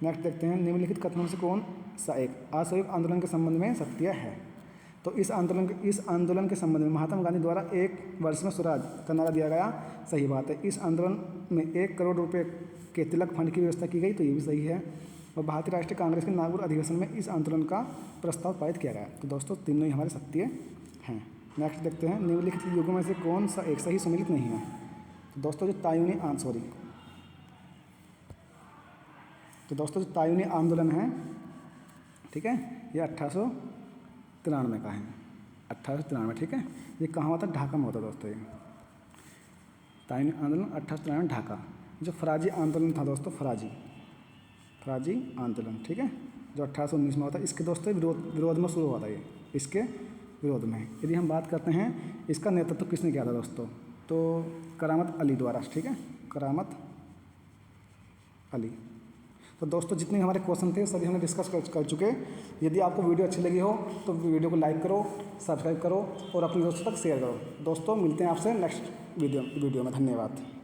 नेक्स्ट देखते हैं, निम्नलिखित कथनों में से कौन सा एक असहयोग आंदोलन के संबंध में सत्य है? तो इस आंदोलन के संबंध में महात्मा गांधी द्वारा 1 वर्ष में स्वराज का नारा दिया गया, सही बात है। इस आंदोलन में 1 करोड़ रुपये के तिलक फंड की व्यवस्था की गई, तो ये भी सही है। और भारतीय राष्ट्रीय कांग्रेस के नागपुर अधिवेशन में इस आंदोलन का प्रस्ताव पारित किया गया। तो दोस्तों तीनों ही हमारे सत्य हैं। नेक्स्ट देखते हैं, निम्नलिखित युगों में से कौन सा एक सही सम्मिलित नहीं है? तो दोस्तों जो तायूनी आंदोलन है, ठीक है, ये 1893 का है, 1893, ठीक है। ये कहाँ हुआ था? ढाका में होता दोस्तों ये तायूनी आंदोलन 1893 ढाका। जो फराजी आंदोलन था दोस्तों, फराजी आंदोलन, ठीक है, जो 1819 में होता है, इसके दोस्तों विरोध में शुरू हुआ था ये, इसके विरोध में। यदि हम बात करते हैं इसका नेतृत्व किसने किया था दोस्तों? तो करामत अली द्वारा, ठीक है, करामत अली। तो दोस्तों जितने हमारे क्वेश्चन थे सभी हमने डिस्कस कर चुके। यदि आपको वीडियो अच्छी लगी हो तो वीडियो को लाइक करो, सब्सक्राइब करो और अपने दोस्तों तक शेयर करो। दोस्तों मिलते हैं आपसे नेक्स्ट वीडियो में। धन्यवाद।